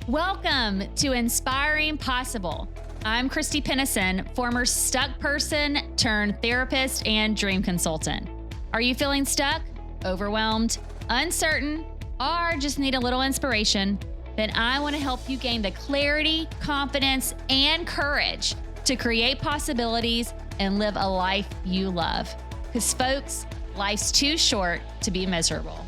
Welcome to Inspiring Possible. I'm Christy Pennison, former stuck person turned therapist and dream consultant. Are you feeling stuck, overwhelmed, uncertain, or just need a little inspiration? Then I want to help you gain the clarity, confidence, and courage to create possibilities and live a life you love. Because folks, life's too short to be miserable.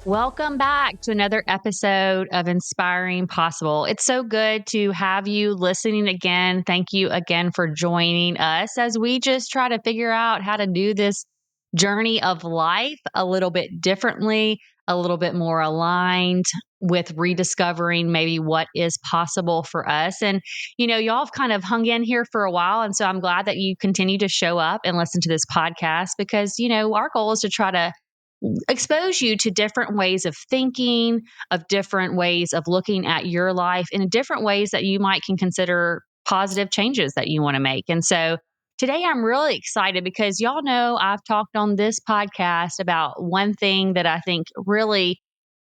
Welcome back to another episode of Inspiring Possible. It's so good to have you listening again. Thank you again for joining us as we just try to figure out how to do this journey of life a little bit differently, a little bit more aligned with rediscovering maybe what is possible for us. And, y'all have kind of hung in here for a while. And so I'm glad that you continue to show up and listen to this podcast because, our goal is to try to expose you to different ways of thinking, of different ways of looking at your life, and different ways that you might can consider positive changes that you want to make. And so today I'm really excited because y'all know I've talked on this podcast about one thing that I think really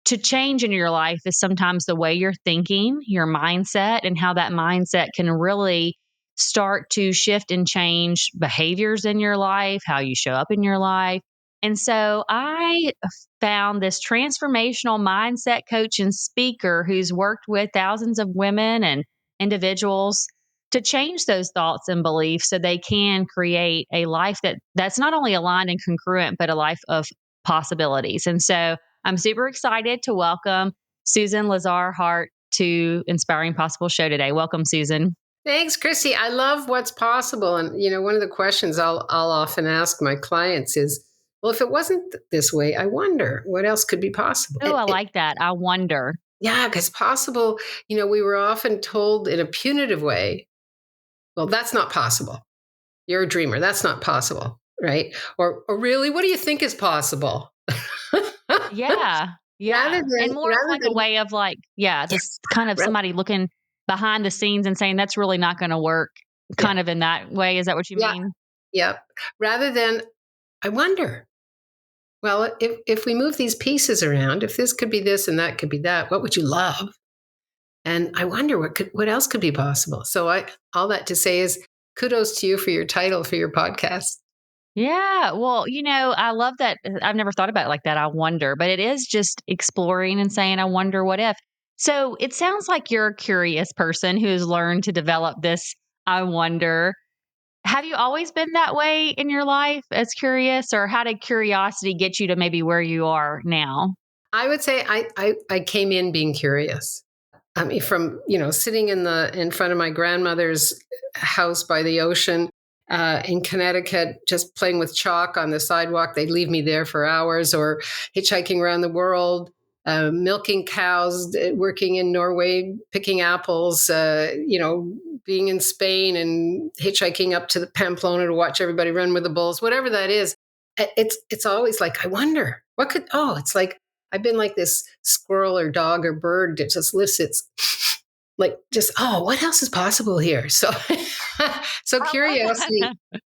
to change in your life is sometimes the way you're thinking, your mindset, and how that mindset can really start to shift and change behaviors in your life, how you show up in your life. And so I found this transformational mindset coach and speaker who's worked with thousands of women and individuals to change those thoughts and beliefs so they can create a life that's not only aligned and congruent, but a life of possibilities. And so I'm super excited to welcome Susan Hart to Inspiring Possible Show today. Welcome, Susan. Thanks, Christy. I love what's possible. And, one of the questions I'll often ask my clients is, well, if it wasn't this way, I wonder what else could be possible. Oh, I like that. I wonder. Yeah, because possible, we were often told in a punitive way, well, that's not possible. You're a dreamer. That's not possible. Right. Or really, what do you think is possible? Yeah. And more like a way of this kind of somebody looking behind the scenes and saying that's really not going to work kind of in that way. Is that what you mean? Yep. Rather than, I wonder, well, if we move these pieces around, if this could be this and that could be that, what would you love? And I wonder what else could be possible. So all that to say is kudos to you for your title for your podcast. Yeah. Well, I love that. I've never thought about it like that. I wonder, but it is just exploring and saying, I wonder what if. So it sounds like you're a curious person who's learned to develop this. I wonder. Have you always been that way in your life as curious, or how did curiosity get you to maybe where you are now? I would say I came in being curious. I mean, from, sitting in front of my grandmother's house by the ocean in Connecticut, just playing with chalk on the sidewalk. They'd leave me there for hours, or hitchhiking around the world, milking cows, working in Norway, picking apples, being in Spain and hitchhiking up to the Pamplona to watch everybody run with the bulls, whatever that is. It's always like, I wonder it's like, I've been like this squirrel or dog or bird that just lifts its what else is possible here? So,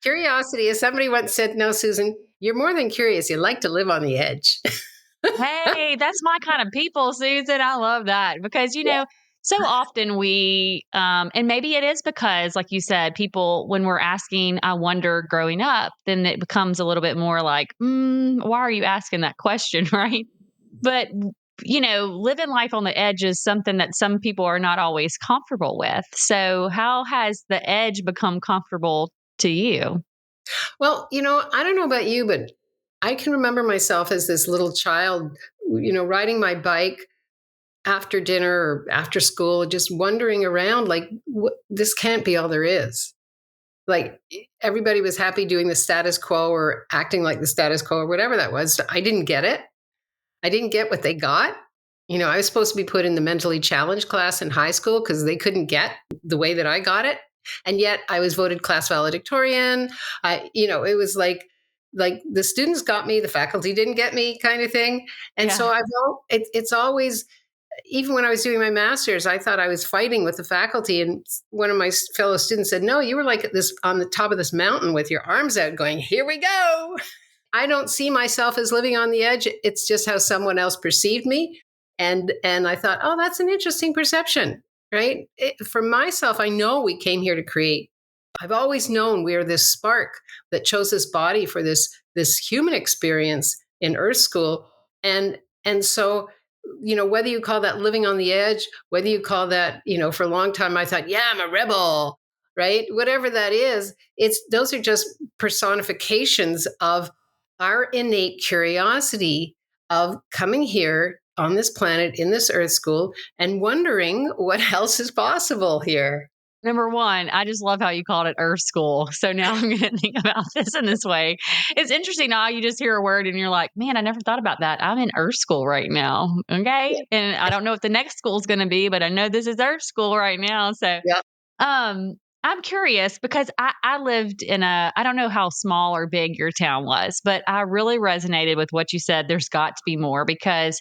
curiosity, as somebody once said, no, Susan, you're more than curious. You like to live on the edge. Hey, that's my kind of people, Susan. I love that because, so often we, and maybe it is because, like you said, people, when we're asking, I wonder growing up, then it becomes a little bit more like, why are you asking that question? Right. But, living life on the edge is something that some people are not always comfortable with. So how has the edge become comfortable to you? Well, I don't know about you, but I can remember myself as this little child, riding my bike after dinner or after school, just wandering around like, this can't be all there is. Like, everybody was happy doing the status quo or acting like the status quo or whatever that was. I didn't get it. I didn't get what they got. I was supposed to be put in the mentally challenged class in high school because they couldn't get the way that I got it. And yet I was voted class valedictorian. It was like the students got me, the faculty didn't get me kind of thing. And so it's always, even when I was doing my master's, I thought I was fighting with the faculty. And one of my fellow students said, no, you were like this on the top of this mountain with your arms out going, here we go. I don't see myself as living on the edge. It's just how someone else perceived me. And I thought, oh, that's an interesting perception, right? For myself, I know we came here to create. I've always known we are this spark that chose this body for this human experience in Earth School. And so, whether you call that living on the edge, whether you call that, for a long time I thought, yeah, I'm a rebel, right? Whatever that is, those are just personifications of our innate curiosity of coming here on this planet in this Earth School and wondering what else is possible here. Number one, I just love how you called it Earth School. So now I'm going to think about this in this way. It's interesting now you just hear a word and you're like, man, I never thought about that. I'm in Earth School right now. Okay. And I don't know what the next school is going to be, but I know this is Earth School right now. So, Yeah. I'm curious because I lived in I don't know how small or big your town was, but I really resonated with what you said. There's got to be more because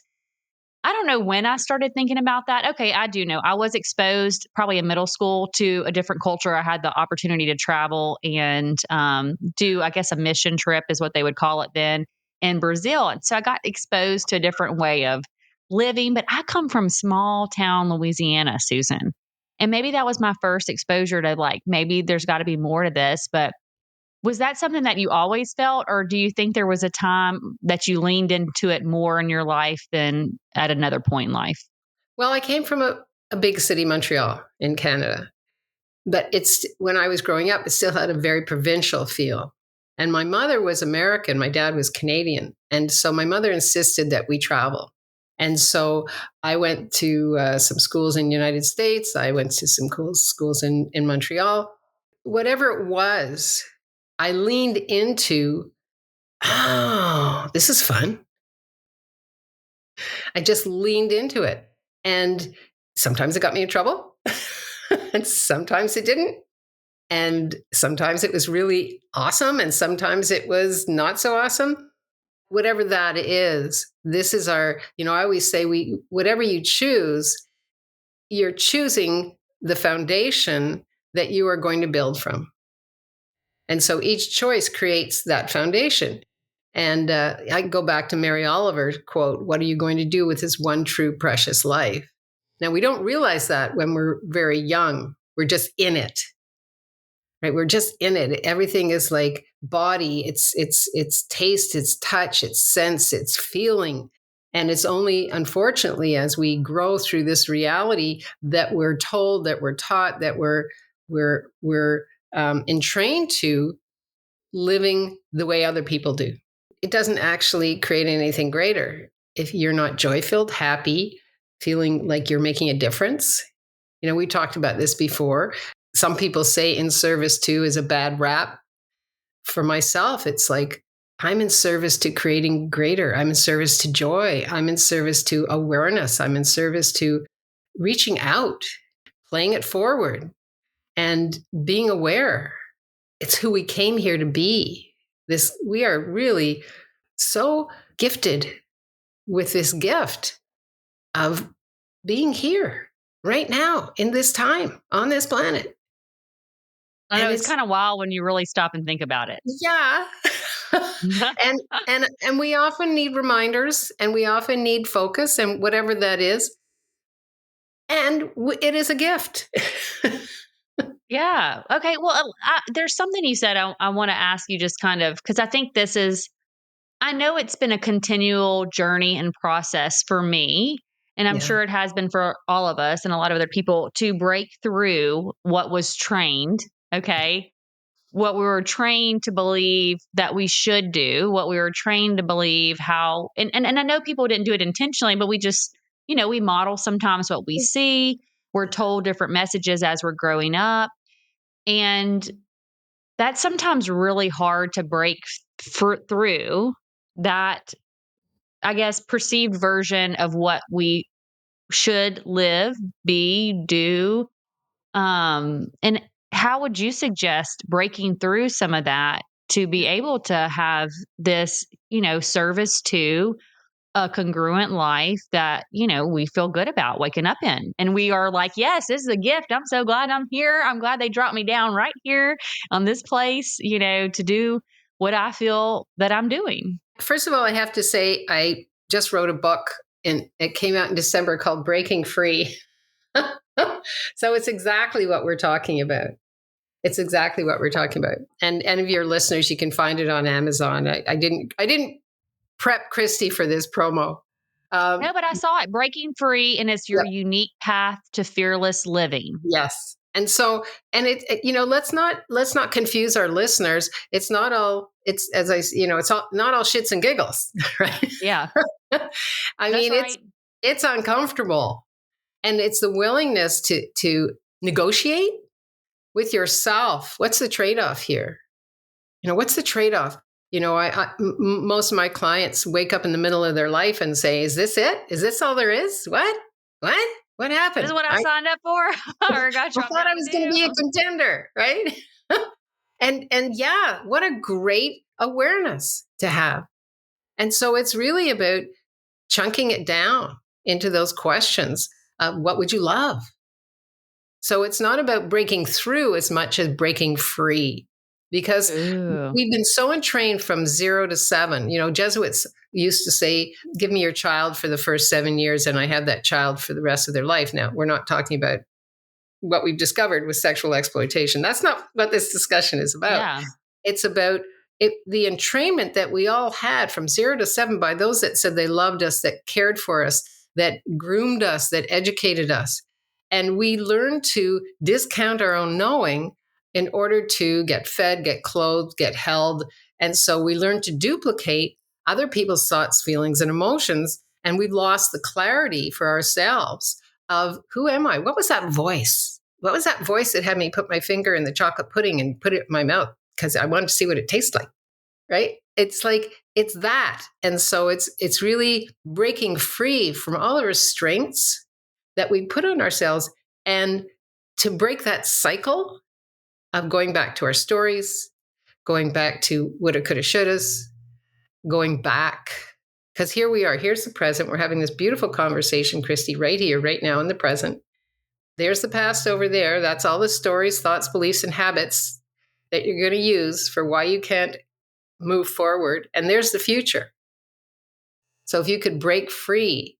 I don't know when I started thinking about that. Okay, I do know. I was exposed probably in middle school to a different culture. I had the opportunity to travel and do, I guess, a mission trip is what they would call it then in Brazil. And so I got exposed to a different way of living. But I come from small town Louisiana, Susan. And maybe that was my first exposure to like, maybe there's got to be more to this. But was that something that you always felt, or do you think there was a time that you leaned into it more in your life than at another point in life? Well, I came from a big city, Montreal, in Canada. But when I was growing up, it still had a very provincial feel. And my mother was American, my dad was Canadian. And so my mother insisted that we travel. And so I went to some schools in the United States. I went to some cool schools in Montreal. Whatever it was, I leaned into, oh, this is fun. I just leaned into it. And sometimes it got me in trouble, and sometimes it didn't. And sometimes it was really awesome, and sometimes it was not so awesome. Whatever that is, this is our, I always say, whatever you choose, you're choosing the foundation that you are going to build from. And so each choice creates that foundation. And I go back to Mary Oliver's quote, what are you going to do with this one true precious life? Now, we don't realize that when we're very young. We're just in it, right? We're just in it. Everything is like body. It's taste, it's touch, it's sense, it's feeling. And it's only, unfortunately, as we grow through this reality that we're told, that we're taught, that we're entrained to living the way other people do. It doesn't actually create anything greater if you're not joy-filled, happy, feeling like you're making a difference. We talked about this before. Some people say in service to is a bad rap. For myself, it's like I'm in service to creating greater. I'm in service to joy. I'm in service to awareness. I'm in service to reaching out, playing it forward, and being aware. It's who we came here to be. We are really so gifted with this gift of being here right now in this time on this planet. I know it's kind of wild when you really stop and think about it. Yeah. and we often need reminders, and we often need focus, and whatever that is. And it is a gift. Yeah. Okay. Well, there's something you said I want to ask you just kind of because I think this is, I know it's been a continual journey and process for me, and I'm Yeah. sure it has been for all of us and a lot of other people to break through what was trained. Okay. What we were trained to believe that we should do, what we were trained to believe how, and I know people didn't do it intentionally, but we just, we model sometimes what we see. We're told different messages as we're growing up. And that's sometimes really hard to break through that, I guess, perceived version of what we should live, be, do. And how would you suggest breaking through some of that to be able to have this, service to a congruent life that, we feel good about waking up in. And we are like, yes, this is a gift. I'm so glad I'm here. I'm glad they dropped me down right here on this place, to do what I feel that I'm doing. First of all, I have to say, I just wrote a book and it came out in December, called Breaking Free. So it's exactly what we're talking about. It's exactly what we're talking about. And any of your listeners, you can find it on Amazon. I didn't prep Christy for this promo. No, but I saw it, Breaking Free, and it's your Yeah. unique path to fearless living. Yes. And so, and let's not confuse our listeners. It's not all, it's, as I, it's all, not all shits and giggles, right? Yeah, I that's mean, right. it's uncomfortable, and it's the willingness to negotiate with yourself. What's the trade-off here? What's the trade-off? Most of my clients wake up in the middle of their life and say, is this it? Is this all there is? What This happened? is what I signed up for or got I dropped thought I out to was going to be a do. contender, right? And yeah, what a great awareness to have. And so it's really about chunking it down into those questions. What would you love? So it's not about breaking through as much as breaking free, because Ooh. we've been so entrained from 0 to 7. Jesuits used to say, give me your child for the first 7 years and I have that child for the rest of their life. Now, we're not talking about what we've discovered with sexual exploitation. That's not what this discussion is about. Yeah. It's about the entrainment that we all had from 0 to 7 by those that said they loved us, that cared for us, that groomed us, that educated us. And we learned to discount our own knowing in order to get fed, get clothed, get held. And so we learned to duplicate other people's thoughts, feelings, and emotions. And we've lost the clarity for ourselves of, who am I? What was that voice? What was that voice that had me put my finger in the chocolate pudding and put it in my mouth because I wanted to see what it tastes like, right? It's like, it's that. And so it's really breaking free from all the restraints that we put on ourselves, and to break that cycle of going back to our stories, going back to woulda, coulda, shouldas, going back. Because here we are, here's the present. We're having this beautiful conversation, Christy, right here, right now in the present. There's the past over there. That's all the stories, thoughts, beliefs, and habits that you're going to use for why you can't move forward. And there's the future. So if you could break free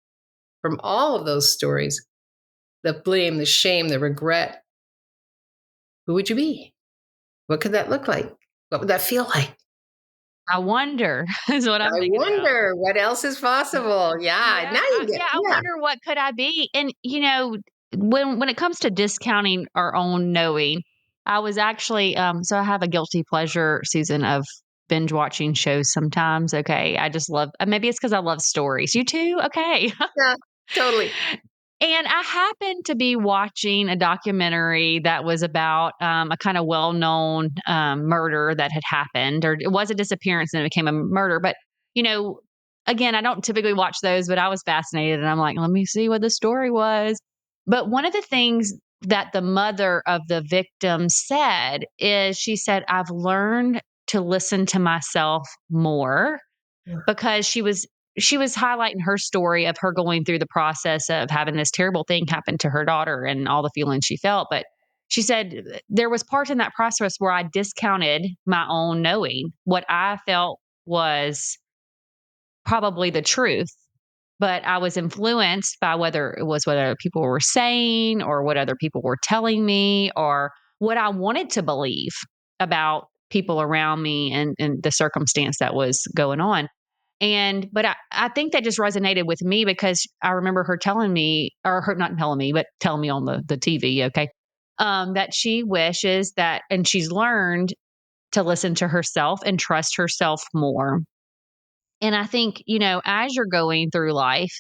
from all of those stories, the blame, the shame, the regret, who would you be? What could that look like? What would that feel like? I wonder is what I'm I thinking about. wonder what else is possible. Yeah. Now you get, I yeah. wonder what could I be? And when it comes to discounting our own knowing, I was actually so I have a guilty pleasure, Susan, of binge watching shows sometimes. Okay. I just love, maybe it's because I love stories. You too? Okay. Yeah, totally. And I happened to be watching a documentary that was about a kind of well-known murder that had happened, or it was a disappearance and it became a murder. But, you know, again, I don't typically watch those, but I was fascinated and I'm like, let me see what the story was. But one of the things that the mother of the victim said is she said, I've learned to listen to myself more, because she was highlighting her story of her going through the process of having this terrible thing happen to her daughter and all the feelings she felt. But she said there was parts in that process where I discounted my own knowing. What I felt was probably the truth, but I was influenced by whether it was what other people were saying or what other people were telling me or what I wanted to believe about people around me and the circumstance that was going on. But I think that just resonated with me because I remember her telling me, or her not telling me, but telling me on the TV, okay, that she wishes that, and she's learned to listen to herself and trust herself more. And I think, as you're going through life,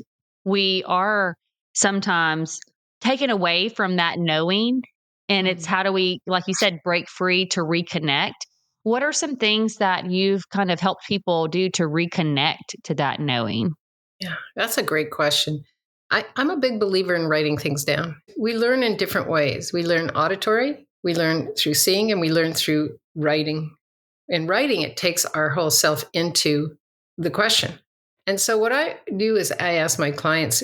we are sometimes taken away from that knowing. And it's how do we, like you said, break free to reconnect? What are some things that you've kind of helped people do to reconnect to that knowing? Yeah, that's a great question. I'm a big believer in writing things down. We learn in different ways. We learn auditory, we learn through seeing, and we learn through writing. In writing, it takes our whole self into the question. And so, what I do is I ask my clients,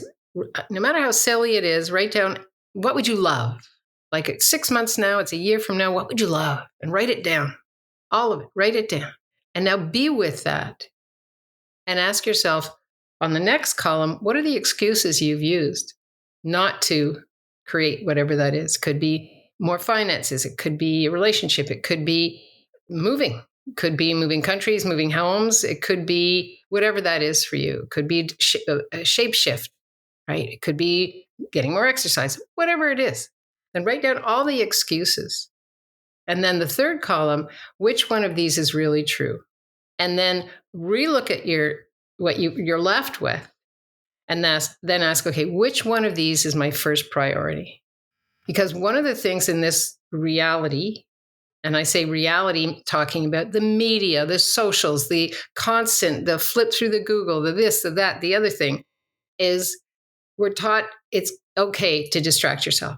no matter how silly it is, write down, what would you love? Like it's 6 months now, it's a year from now, what would you love? And write it down, all of it, write it down. And now be with that and ask yourself, on the next column, what are the excuses you've used not to create whatever that is? Could be more finances. It could be a relationship. It could be moving. It could be moving countries, moving homes. It could be whatever that is for you. It could be a shape shift, right? It could be getting more exercise, whatever it is. Then write down all the excuses. And then the third column, which one of these is really true? And then relook at what you're left with, and then ask, okay, which one of these is my first priority? Because one of the things in this reality, and I say reality, talking about the media, the socials, the constant, the flip through the Google, the this, the that, the other thing, is we're taught it's okay to distract yourself.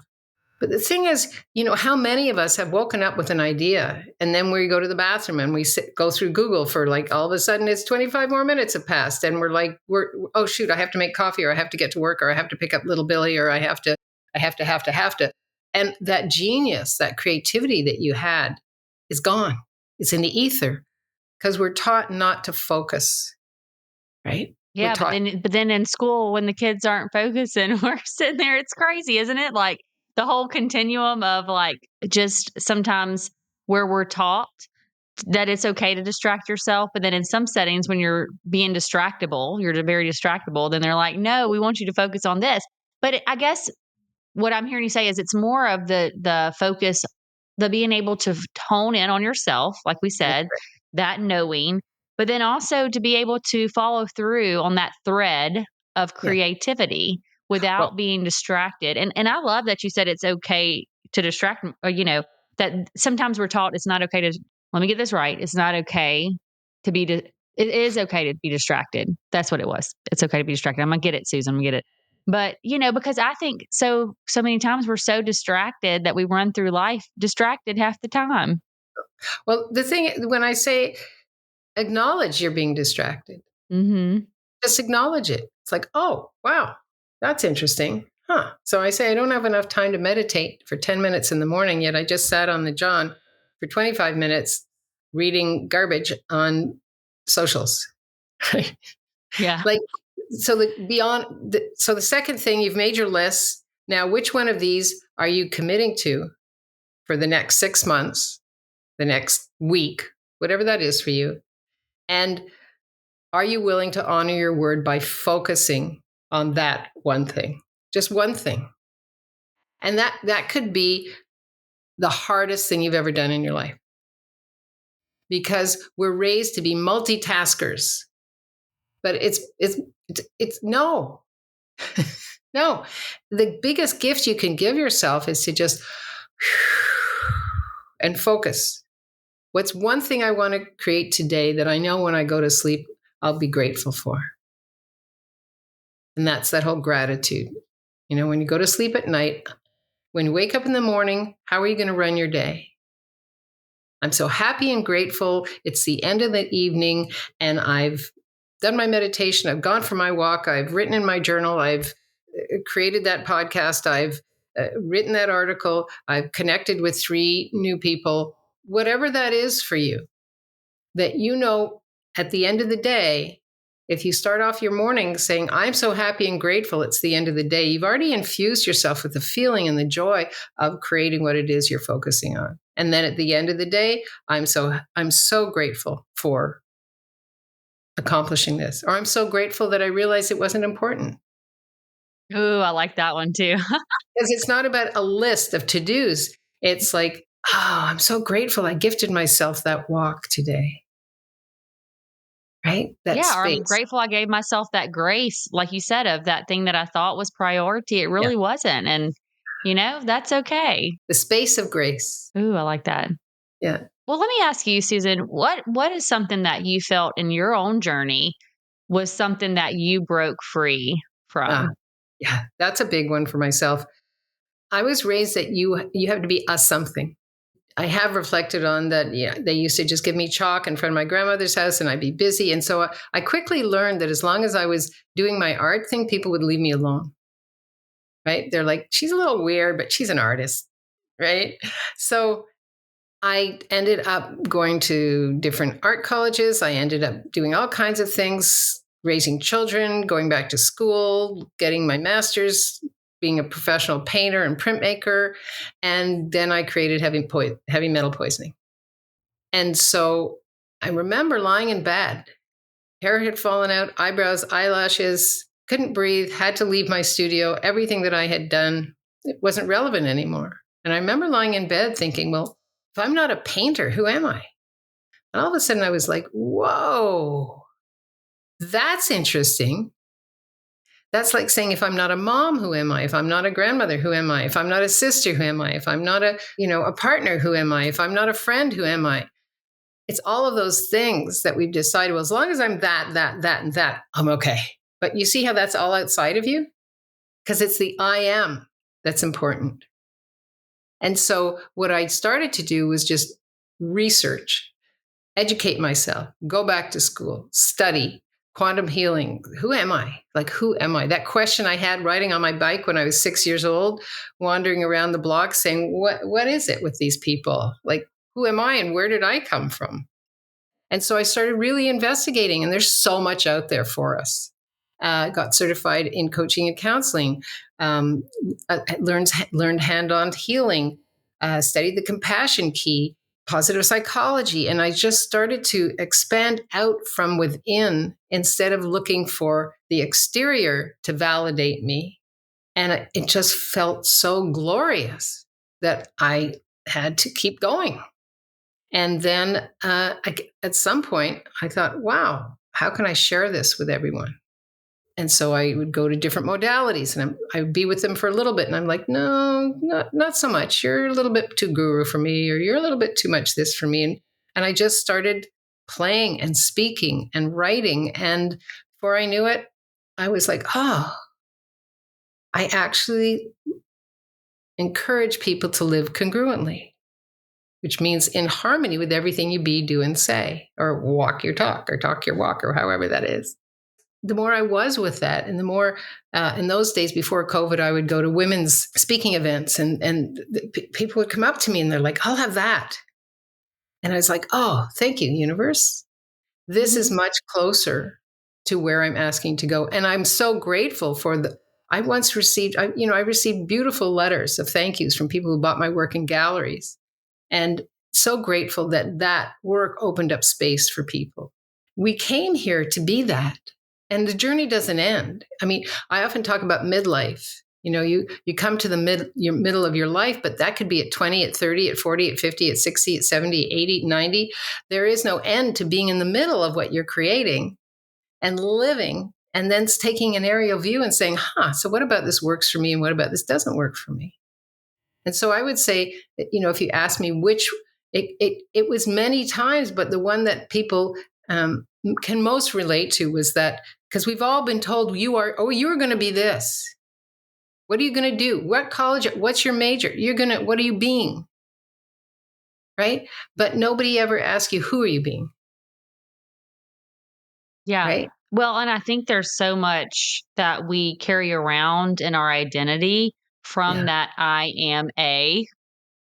But the thing is, how many of us have woken up with an idea, and then we go to the bathroom and we go through Google for like, all of a sudden it's 25 more minutes have passed, and we're like, oh shoot, I have to make coffee, or I have to get to work, or I have to pick up little Billy, or I have to. And that genius, that creativity that you had is gone. It's in the ether because we're taught not to focus, right? Yeah, but then in school, when the kids aren't focusing, we're sitting there. It's crazy, isn't it? Like the whole continuum of like just sometimes where we're taught that it's okay to distract yourself, but then in some settings when you're being distractible, you're very distractible. Then they're like, "No, we want you to focus on this." But I guess what I'm hearing you say is it's more of the focus, the being able to hone in on yourself, like we said, that knowing, but then also to be able to follow through on that thread of Yeah. creativity without being distracted. And I love that you said it's okay to distract, or, that sometimes we're taught it's not okay to, let me get this right. It's not okay to be, it is okay to be distracted. That's what it was. It's okay to be distracted. I'm going to get it, Susan. I'm going to get it. But, because I think so many times we're so distracted that we run through life distracted half the time. Well, the thing, when I say acknowledge you're being distracted, Mm-hmm. just acknowledge it. It's like, oh, wow, that's interesting. Huh. So I say, I don't have enough time to meditate for 10 minutes in the morning, yet I just sat on the John for 25 minutes reading garbage on socials. Yeah. Like, so the second thing, you've made your list. Now, which one of these are you committing to for the next 6 months, the next week, whatever that is for you? And are you willing to honor your word by focusing on that one thing? Just one thing. And that could be the hardest thing you've ever done in your life. Because we're raised to be multitaskers. But it's no. No. The biggest gift you can give yourself is to just and focus. What's one thing I want to create today that I know when I go to sleep, I'll be grateful for? And that's that whole gratitude. When you go to sleep at night, when you wake up in the morning, how are you going to run your day? I'm so happy and grateful. It's the end of the evening, and I've done my meditation. I've gone for my walk. I've written in my journal. I've created that podcast. I've written that article. I've connected with 3 new people. Whatever that is for you, that at the end of the day, if you start off your morning saying, I'm so happy and grateful, it's the end of the day, you've already infused yourself with the feeling and the joy of creating what it is you're focusing on. And then at the end of the day, I'm so grateful for accomplishing this, or I'm so grateful that I realized it wasn't important. Ooh, I like that one too. Because it's not about a list of to-dos. It's like, oh, I'm so grateful I gifted myself that walk today. Right? That Yeah, or I'm space. grateful I gave myself that grace, like you said, of that thing that I thought was priority. It really wasn't. And, that's okay. The space of grace. Ooh, I like that. Yeah. Well, let me ask you, Susan, what is something that you felt in your own journey was something that you broke free from? Yeah, that's a big one for myself. I was raised that you have to be a something. I have reflected on that. Yeah, they used to just give me chalk in front of my grandmother's house and I'd be busy. And so I quickly learned that as long as I was doing my art thing, people would leave me alone. Right? They're like, she's a little weird, but she's an artist. Right? So I ended up going to different art colleges. I ended up doing all kinds of things raising children, going back to school, getting my master's, being a professional painter and printmaker. And then I created heavy metal poisoning. And so I remember lying in bed, hair had fallen out, eyebrows, eyelashes, couldn't breathe, had to leave my studio. Everything that I had done, it wasn't relevant anymore. And I remember lying in bed thinking, well, if I'm not a painter, who am I? And all of a sudden I was like, whoa, that's interesting. That's like saying, if I'm not a mom, who am I? If I'm not a grandmother, who am I? If I'm not a sister, who am I? If I'm not a partner, who am I? If I'm not a friend, who am I? It's all of those things that we've decided, well, as long as I'm that, and that, I'm okay. But you see how that's all outside of you? Because it's the I am that's important. And so what I started to do was just research, educate myself, go back to school, study quantum healing. Who am I? Like, who am I? That question I had riding on my bike when I was 6 years old, wandering around the block saying, what is it with these people? Like, who am I and where did I come from? And so I started really investigating, and there's so much out there for us. Got certified in coaching and counseling, learned hand-on healing, studied the compassion key, positive psychology, and I just started to expand out from within instead of looking for the exterior to validate me. And it just felt so glorious that I had to keep going. And then at some point, I thought, wow, how can I share this with everyone? And so I would go to different modalities and I would be with them for a little bit. And I'm like, no, not so much. You're a little bit too guru for me, or you're a little bit too much this for me. And I just started playing and speaking and writing. And before I knew it, I was like, oh, I actually encourage people to live congruently, which means in harmony with everything you be, do, and say, or walk your talk, or talk your walk, or however that is. The more I was with that, and the more in those days before COVID, I would go to women's speaking events, and people would come up to me and they're like, I'll have that. And I was like, oh, thank you, universe. This is much closer to where I'm asking to go. And I'm so grateful for I once received, I received beautiful letters of thank yous from people who bought my work in galleries. And so grateful that work opened up space for people. We came here to be that. And the journey doesn't end. I mean, I often talk about midlife. You come to the middle of your life, but that could be at 20, at 30, at 40, at 50, at 60, at 70, 80, 90. There is no end to being in the middle of what you're creating and living, and then taking an aerial view and saying, so what about this works for me and what about this doesn't work for me? And so I would say, if you ask me which, it was many times, but the one that people can most relate to was that, because we've all been told you're going to be this. What are you going to do? What college? What's your major? What are you being? Right? But nobody ever asks you, who are you being? Yeah. Right? Well, and I think there's so much that we carry around in our identity from that I am a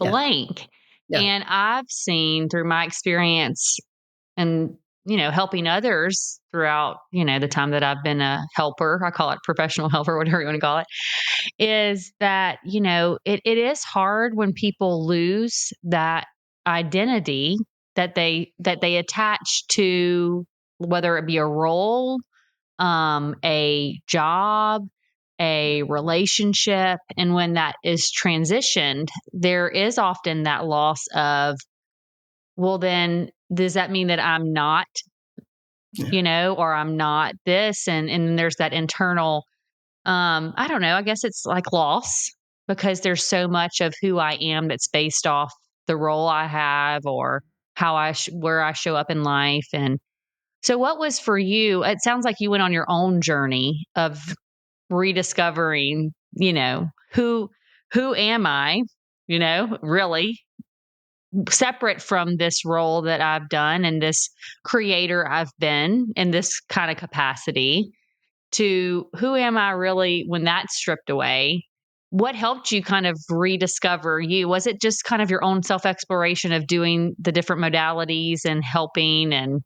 blank. Yeah. And I've seen through my experience and, helping others throughout, the time that I've been a helper, I call it professional helper, whatever you want to call it, is that, it is hard when people lose that identity that they attach to, whether it be a role, a job, a relationship. And when that is transitioned, there is often that loss of, well, then does that mean that I'm not, or I'm not this? And there's that internal, I don't know, I guess it's like loss, because there's so much of who I am that's based off the role I have or how where I show up in life. And so what was for you? It sounds like you went on your own journey of rediscovering, who am I, really separate from this role that I've done and this creator I've been in this kind of capacity, to who am I really when that's stripped away? What helped you kind of rediscover you? Was it just kind of your own self exploration of doing the different modalities and helping? And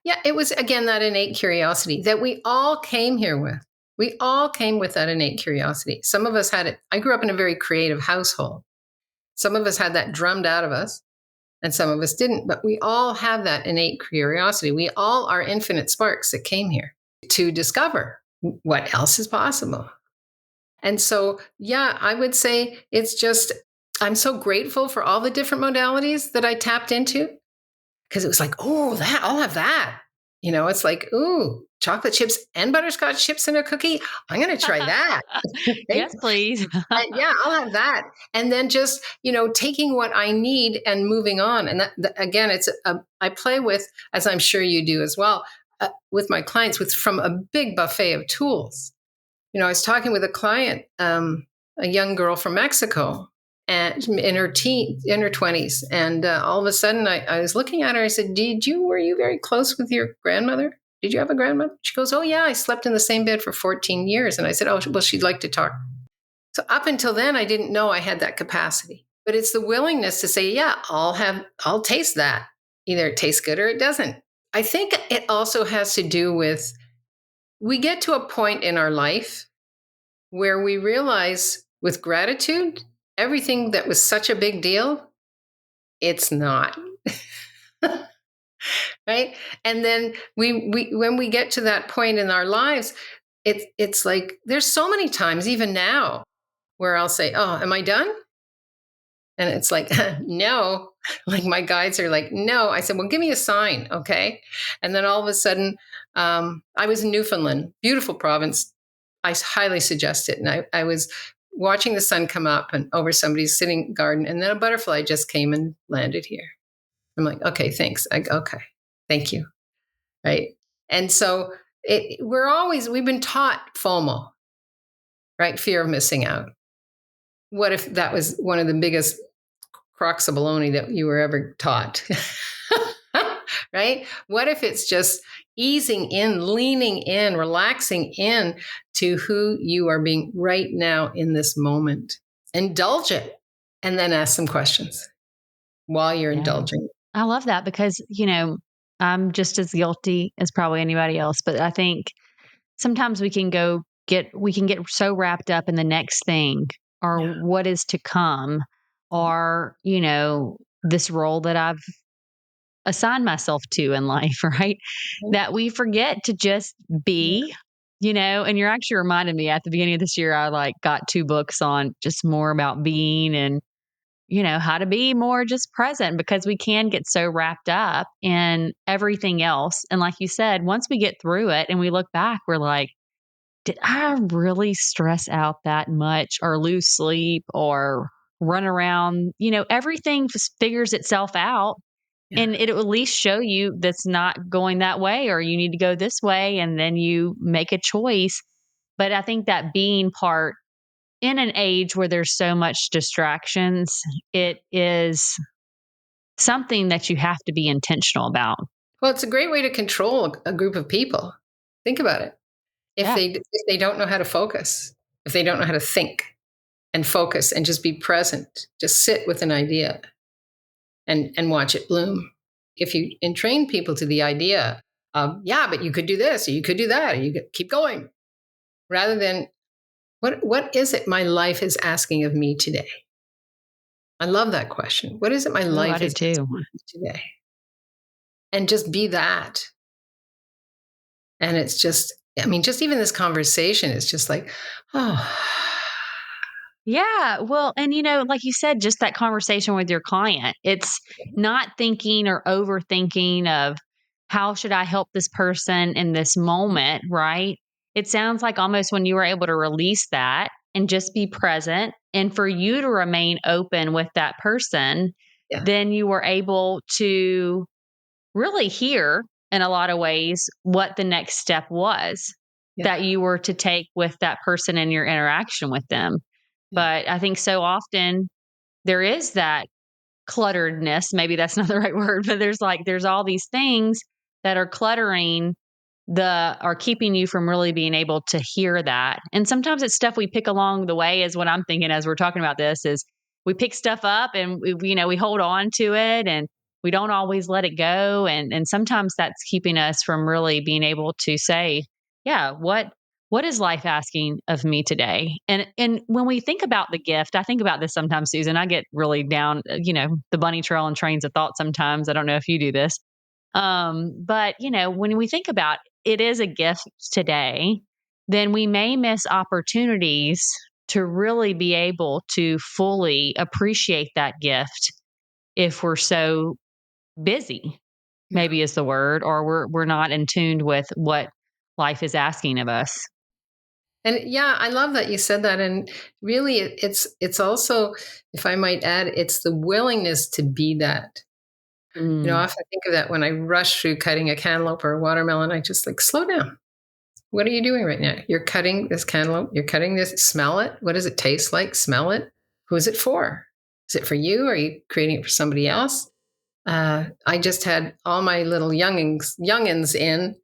Yeah, it was, again, that innate curiosity that we all came here with. We all came with that innate curiosity. Some of us had it. I grew up in a very creative household. Some of us had that drummed out of us, and some of us didn't. But we all have that innate curiosity. We all are infinite sparks that came here to discover what else is possible. And so, yeah, I would say it's just, I'm so grateful for all the different modalities that I tapped into, because it was like, oh, that, I'll have that. It's like, ooh, chocolate chips and butterscotch chips in a cookie. I'm going to try that. Yes, please. Yeah, I'll have that. And then just, taking what I need and moving on. And again, I play with, as I'm sure you do as well, with my clients, from a big buffet of tools. I was talking with a client, a young girl from Mexico, and in her 20s. And all of a sudden I was looking at her. I said, were you very close with your grandmother? Did you have a grandmother? She goes, oh yeah, I slept in the same bed for 14 years. And I said, oh, well, she'd like to talk. So up until then, I didn't know I had that capacity, but it's the willingness to say, yeah, I'll taste that. Either it tastes good or it doesn't. I think it also has to do with, we get to a point in our life where we realize with gratitude, everything that was such a big deal, it's not. Right? And then we when we get to that point in our lives, it's like there's so many times, even now, where I'll say, oh, am I done? And it's like, no. Like my guides are like, no. I said, well, give me a sign, okay? And then all of a sudden, I was in Newfoundland, beautiful province. I highly suggest it. And I was watching the sun come up and over somebody's sitting garden, and then a butterfly just came and landed here. I'm like, okay, thanks. Okay, thank you. Right. And so we've been taught FOMO, right? Fear of missing out. What if that was one of the biggest crocks of baloney that you were ever taught? Right? What if it's just easing in, leaning in, relaxing in to who you are being right now in this moment? Indulge it, and then ask some questions while you're indulging. I love that because, I'm just as guilty as probably anybody else, but I think sometimes we can get so wrapped up in the next thing or Yeah. what is to come or, this role that I've assigned myself to in life, right? That we forget to just be, and you're actually reminded me at the beginning of this year, I got 2 books on just more about being and, how to be more just present because we can get so wrapped up in everything else. And like you said, once we get through it and we look back, we're like, did I really stress out that much or lose sleep or run around? Everything just figures itself out Yeah. and it'll at least show you that's not going that way or you need to go this way. And then you make a choice. But I think that being part in an age where there's so much distractions, it is something that you have to be intentional about. Well, it's a great way to control a group of people. Think about it. If Yeah. they don't know how to focus, if they don't know how to think and focus and just be present, just sit with an idea and watch it bloom. If you entrain people to the idea of, yeah, but you could do this or you could do that, or you could keep going, rather than what is it my life is asking of me today? I love that question. What is it my Oh, I life do is asking too. of me today? And just be that. And it's just, I mean, just even this conversation is just like, oh, Yeah. Well, and like you said, just that conversation with your client, it's not thinking or overthinking of how should I help this person in this moment, right? It sounds like almost when you were able to release that and just be present and for you to remain open with that person, yeah, then you were able to really hear in a lot of ways what the next step was yeah, that you were to take with that person in your interaction with them. yeah, But I think so often there is that clutteredness. Maybe that's not the right word, but there's all these things that are cluttering are keeping you from really being able to hear that. And sometimes it's stuff we pick along the way is what I'm thinking as we're talking about this is we pick stuff up and we hold on to it and we don't always let it go. And sometimes that's keeping us from really being able to say, yeah, what is life asking of me today? And when we think about the gift, I think about this sometimes, Susan. I get really down, the bunny trail and trains of thought sometimes. I don't know if you do this. But when we think about it is a gift today, then we may miss opportunities to really be able to fully appreciate that gift if we're so busy, Yeah. maybe is the word, or we're not in tune with what life is asking of us. And yeah, I love that you said that. And really, it's also, if I might add, it's the willingness to be that. I Mm. often think of that when I rush through cutting a cantaloupe or a watermelon. I just like, slow down. What are you doing right now? You're cutting this cantaloupe. You're cutting this. Smell it. What does it taste like? Smell it. Who is it for? Is it for you? Are you creating it for somebody else? I just had all my little youngins in,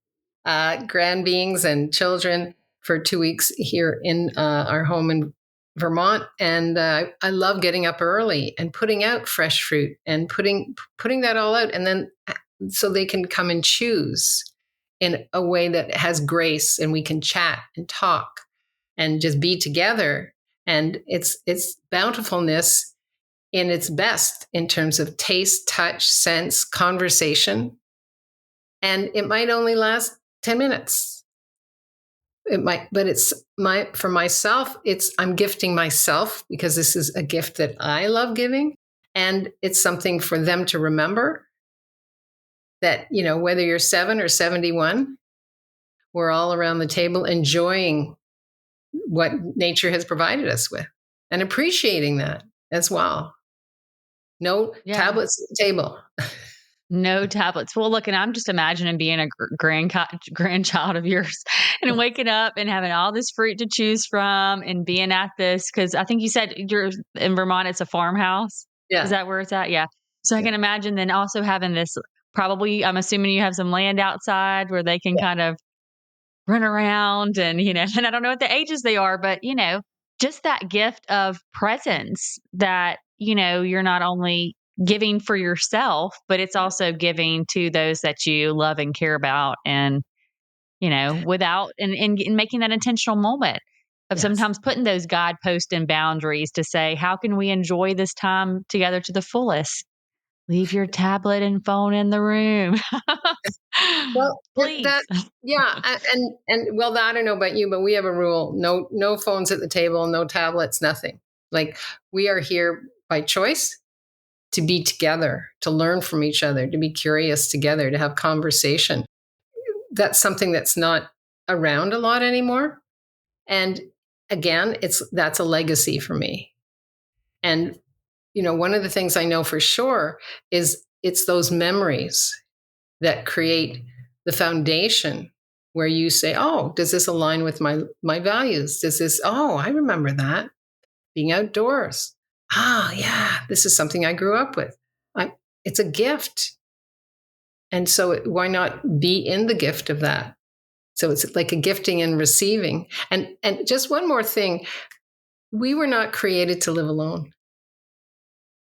grand beings and children for 2 weeks here in our home in Vermont, and I love getting up early and putting out fresh fruit and putting that all out, and then so they can come and choose in a way that has grace, and we can chat and talk and just be together, and it's bountifulness in its best in terms of taste, touch, sense, conversation. And it might only last 10 minutes. It might, but for myself, I'm gifting myself because this is a gift that I love giving. And it's something for them to remember that, whether you're 7 or 71, we're all around the table enjoying what nature has provided us with and appreciating that as well. No Yeah. tablets at the table. No tablets. Well, look, and I'm just imagining being a grandchild of yours and waking up and having all this fruit to choose from and being at this. Cause I think you said you're in Vermont, it's a farmhouse. Is Yeah. that where it's at? Yeah. So I Yeah. can imagine then also having this probably, I'm assuming you have some land outside where they can Yeah. kind of run around and, and I don't know what the ages they are, but, just that gift of presence that, you're not only giving for yourself, but it's also giving to those that you love and care about. And, without and making that intentional moment of Yes. sometimes putting those guideposts and boundaries to say, how can we enjoy this time together to the fullest? Leave your tablet and phone in the room. Well, Please. yeah, and well, I don't know about you, but we have a rule: no phones at the table, no tablets, nothing. Like, we are here by choice to be together, to learn from each other, to be curious together, to have conversation. That's something that's not around a lot anymore. And again, that's a legacy for me. And one of the things I know for sure is it's those memories that create the foundation where you say, oh, does this align with my values? I remember that. Being outdoors. Ah, yeah, this is something I grew up with. It's a gift. And so why not be in the gift of that? So it's like a gifting and receiving. And just one more thing, we were not created to live alone.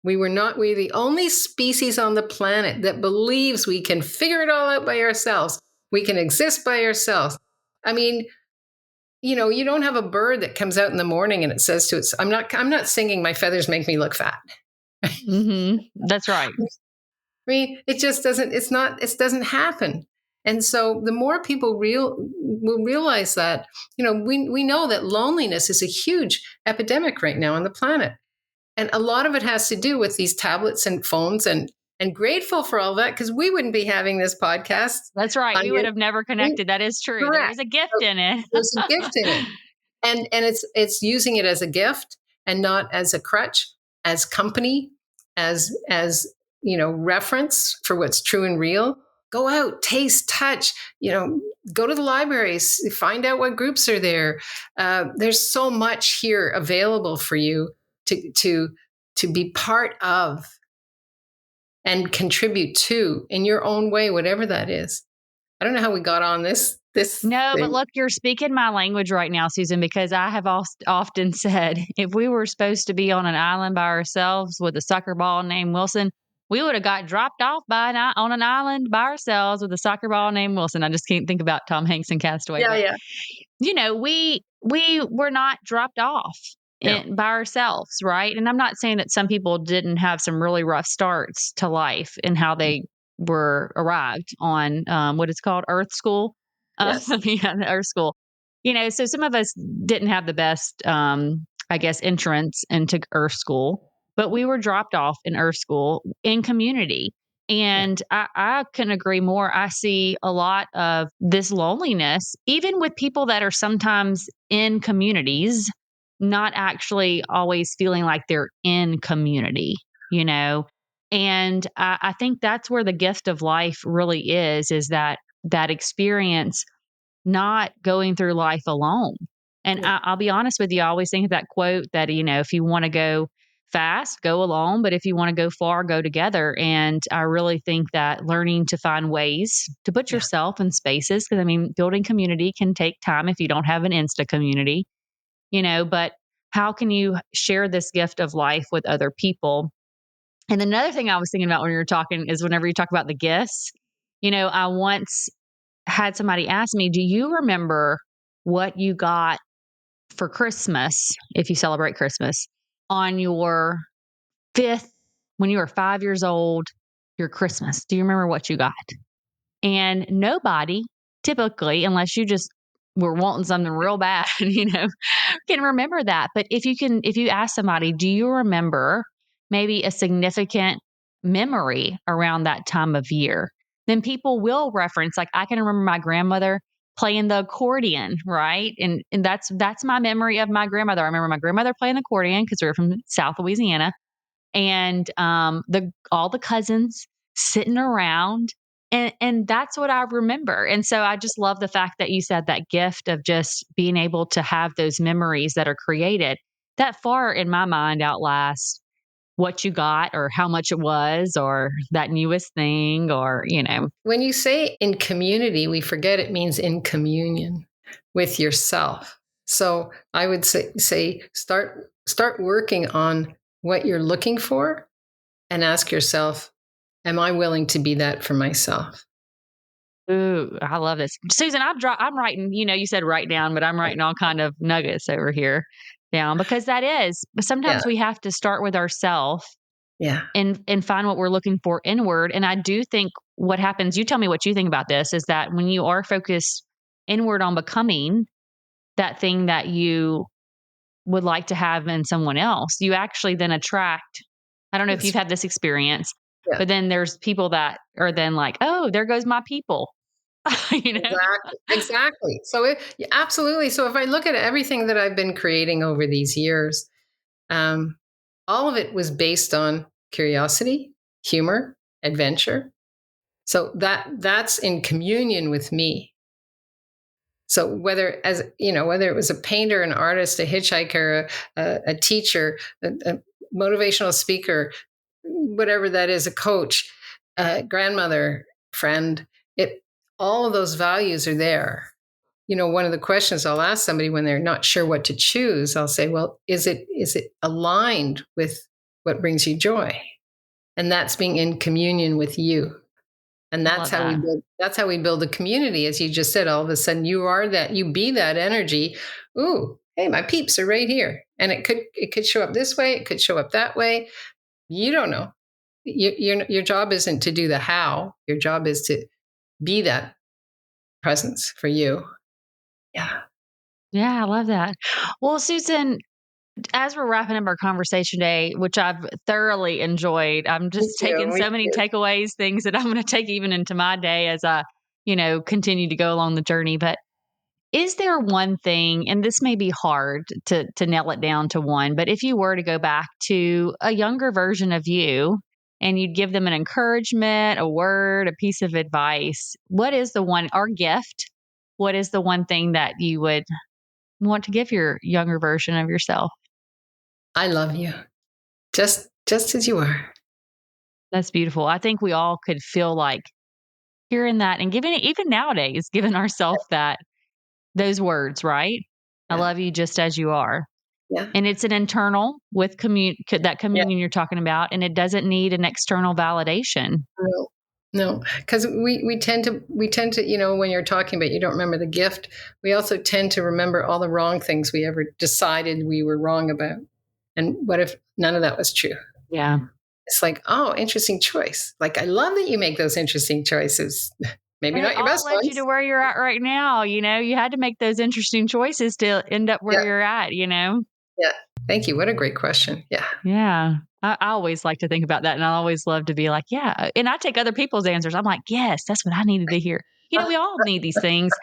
We're the only species on the planet that believes we can figure it all out by ourselves. We can exist by ourselves. I mean, you don't have a bird that comes out in the morning and it says to its, I'm not singing my feathers make me look fat. That's right. I mean, it just doesn't, it doesn't happen. And so the more people will realize that, we know that loneliness is a huge epidemic right now on the planet. And a lot of it has to do with these tablets and phones, and grateful for all that, because we wouldn't be having this podcast. That's right. We would have never connected. That is true. There Correct. is a gift So in it. there's a gift in it. And it's using it as a gift and not as a crutch, as company, as reference for what's true and real. Go out, taste, touch, go to the libraries, find out what groups are there. There's so much here available for you to be part of and contribute to in your own way, whatever that is. I don't know how we got on this No, but thing. look, you're speaking my language right now, Susan, because I have often said if we were supposed to be on an island by ourselves with a soccer ball named Wilson, we would have got dropped off on an island by ourselves with a soccer ball named Wilson. I just can't think about Tom Hanks and Castaway. Yeah, But, yeah. we were not dropped off No. by ourselves, right? And I'm not saying that some people didn't have some really rough starts to life and how they were arrived on what it's called, Earth School. Yes. Yeah, the Earth School. So some of us didn't have the best, I guess, entrance into Earth School, but we were dropped off in Earth School in community. And I couldn't agree more. I see a lot of this loneliness, even with people that are sometimes in communities, not actually always feeling like they're in community. And I think that's where the gift of life really is that experience, not going through life alone. And Yeah. I'll be honest with you, I always think of that quote that, if you want to go fast, go alone, but if you want to go far, go together. And I really think that learning to find ways to put Yeah. yourself in spaces, because building community can take time if you don't have an Insta community, but how can you share this gift of life with other people? And another thing I was thinking about when you were talking is whenever you talk about the gifts, I once had somebody ask me, do you remember what you got for Christmas, if you celebrate Christmas, on your fifth, when you were 5 years old, your Christmas? Do you remember what you got? And nobody typically, unless you just were wanting something real bad, can remember that. But if you ask somebody, do you remember maybe a significant memory around that time of year? Then people will reference, like, I can remember my grandmother playing the accordion, right? And that's my memory of my grandmother. I remember my grandmother playing the accordion because we were from South Louisiana, and all the cousins sitting around, and that's what I remember. And so I just love the fact that you said that gift of just being able to have those memories that are created that far, in my mind, outlast what you got or how much it was or that newest thing or. When you say in community, we forget it means in communion with yourself. So I would say start working on what you're looking for and ask yourself, am I willing to be that for myself? Ooh, I love this. Susan, I'm writing, you said write down, but I'm writing all kind of nuggets over here down, because that is Yeah. sometimes we have to start with ourselves Yeah. and find what we're looking for inward. And I do think what happens, you tell me what you think about this, is that when you are focused inward on becoming that thing that you would like to have in someone else, you actually then attract. I don't know if Yes. you've had this experience, Yeah. but then there's people that are then like, oh, there goes my people. you know? Exactly. Exactly. So yeah, absolutely. So if I look at everything that I've been creating over these years, um, all of it was based on curiosity, humor, adventure. So that's in communion with me. So whether it was a painter, an artist, a hitchhiker, a teacher, a motivational speaker, whatever that is, a coach, a grandmother, friend, it all of those values are there. One of the questions I'll ask somebody when they're not sure what to choose, I'll say, well, is it aligned with what brings you joy? And that's being in communion with you. And I that's love how we that. build a community. As you just said, all of a sudden you be that energy. Ooh, hey, my peeps are right here. And it could show up this way, it could show up that way. You don't know. Your job isn't to do the how. Your job is to be that presence for you. Yeah. Yeah, I love that. Well, Susan, as we're wrapping up our conversation today, which I've thoroughly enjoyed, I'm Me just too. taking Me so many too. takeaways, things that I'm going to take even into my day as I, continue to go along the journey. But is there one thing, and this may be hard to nail it down to one, but if you were to go back to a younger version of you and you'd give them an encouragement, a word, a piece of advice, what is the one, or gift? What is the one thing that you would want to give your younger version of yourself? I love you. Just as you are. That's beautiful. I think we all could feel like hearing that and giving it, even nowadays, giving ourselves those words, right? I Yeah. love you just as you are. Yeah. And it's an internal with that Yeah. communion you're talking about, and it doesn't need an external validation. No. No, because we tend to, when you're talking about you don't remember the gift, we also tend to remember all the wrong things we ever decided we were wrong about. And what if none of that was true? Yeah. It's like, oh, interesting choice. Like, I love that you make those interesting choices. Maybe And it not your all best led you ones. to where you're at right now. You had to make those interesting choices to end up where Yeah. you're at. Yeah. Thank you. What a great question. Yeah. Yeah. I always like to think about that. And I always love to be like, yeah. And I take other people's answers. I'm like, yes, that's what I needed to hear. We all need these things,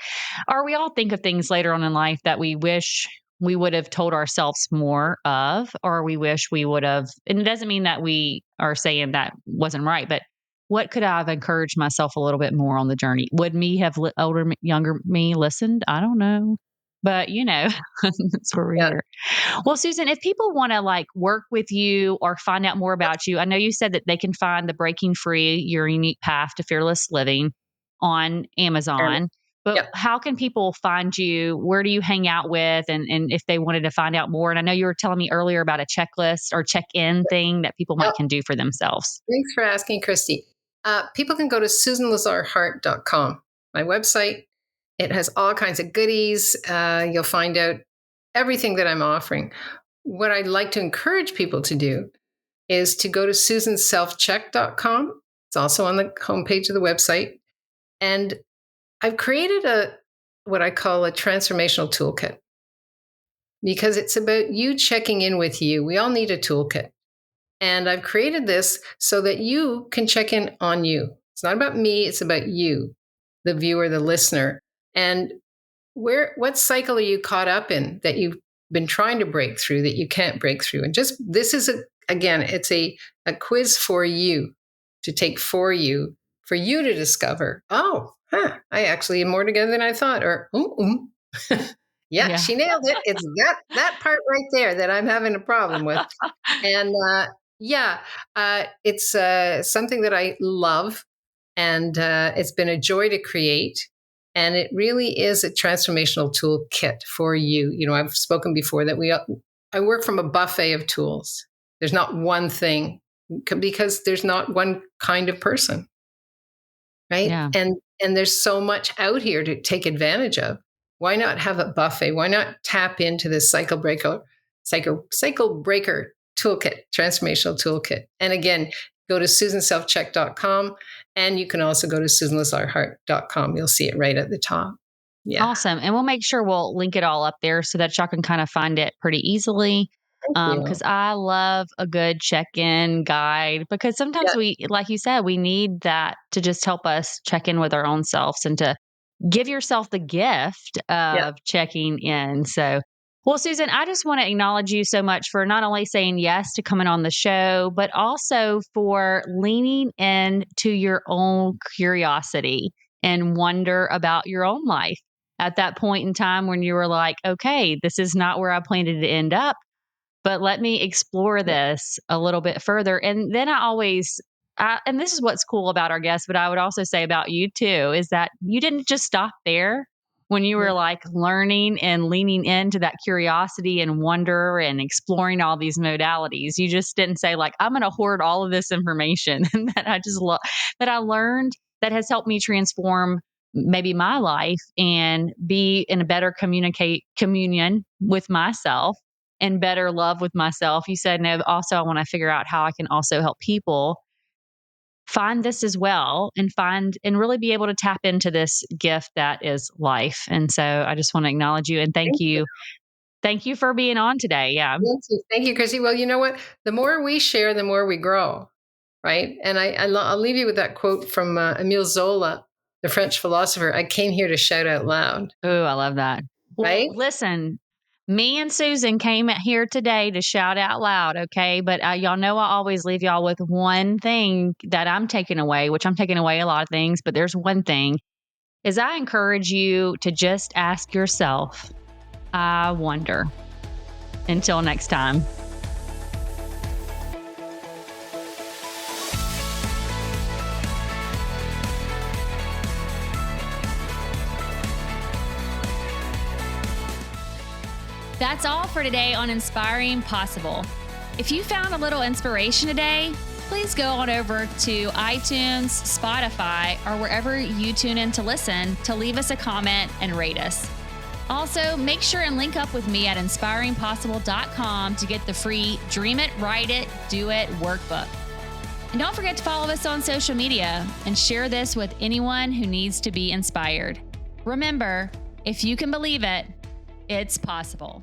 or we all think of things later on in life that we wish we would have told ourselves more of, or we wish we would have. And it doesn't mean that we are saying that wasn't right, but what could I have encouraged myself a little bit more on the journey? Would me have younger me listened? I don't know. But, that's where we're Yeah. here. Well, Susan, if people want to work with you or find out more about you, I know you said that they can find the Breaking Free, Your Unique Path to Fearless Living on And Amazon. But yeah. how can people find you? Where do you hang out with? And if they wanted to find out more, and I know you were telling me earlier about a checklist or check-in thing that people Oh, can do for themselves. thanks for asking, Christy. People can go to susanlazarhart.com, my website. It has all kinds of goodies. You'll find out everything that I'm offering. What I'd like to encourage people to do is to go to susanselfcheck.com. It's also on the homepage of the website. And I've created what I call a transformational toolkit because it's about you checking in with you. We all need a toolkit. And I've created this so that you can check in on you. It's not about me, it's about you, the viewer, the listener. And what cycle are you caught up in that you've been trying to break through that you can't break through? And just this is again, it's a quiz for you to take for you to discover, I actually am more together than I thought, or yeah, Yeah. she nailed it. It's that part right there that I'm having a problem with. And it's something that I love, and it's been a joy to create. And it really is a transformational toolkit for you. I've spoken before that I work from a buffet of tools. There's not one thing because there's not one kind of person, right? Yeah. And there's so much out here to take advantage of. Why not have a buffet? Why not tap into this cycle breaker toolkit, transformational toolkit? And again, go to susanselfcheck.com, and you can also go to susanlazarhart.com. You'll see it right at the top. Yeah. Awesome. And we'll make sure we'll link it all up there so that y'all can kind of find it pretty easily. Thank you. Because I love a good check-in guide, because sometimes Yeah. we, like you said, we need that to just help us check in with our own selves and to give yourself the gift Yeah. of checking in. So, well, Susan, I just want to acknowledge you so much for not only saying yes to coming on the show, but also for leaning into your own curiosity and wonder about your own life at that point in time when you were like, okay, this is not where I planned to end up, but let me explore this a little bit further. And then and this is what's cool about our guests, but I would also say about you too, is that you didn't just stop there when you were learning and leaning into that curiosity and wonder and exploring all these modalities. You just didn't say I'm going to hoard all of this information that I just love, that I learned, that has helped me transform maybe my life and be in a better communion with myself and better love with myself. You said, no, also I want to figure out how I can also help people find this as well and really be able to tap into this gift that is life. And so I just want to acknowledge you and thank you. Thank you for being on today. Yeah. Thank you, Chrissy. Well, you know what? The more we share, the more we grow, right? And I'll leave you with that quote from Emile Zola, the French philosopher. I came here to shout out loud. Oh, I love that. Right? Well, listen, me and Susan came here today to shout out loud, okay? But y'all know I always leave y'all with one thing that I'm taking away, which I'm taking away a lot of things, but there's one thing, is I encourage you to just ask yourself, I wonder. Until next time. That's all for today on Inspiring Possible. If you found a little inspiration today, please go on over to iTunes, Spotify, or wherever you tune in to listen to leave us a comment and rate us. Also, make sure and link up with me at inspiringpossible.com to get the free Dream It, Write It, Do It workbook. And don't forget to follow us on social media and share this with anyone who needs to be inspired. Remember, if you can believe it, it's possible.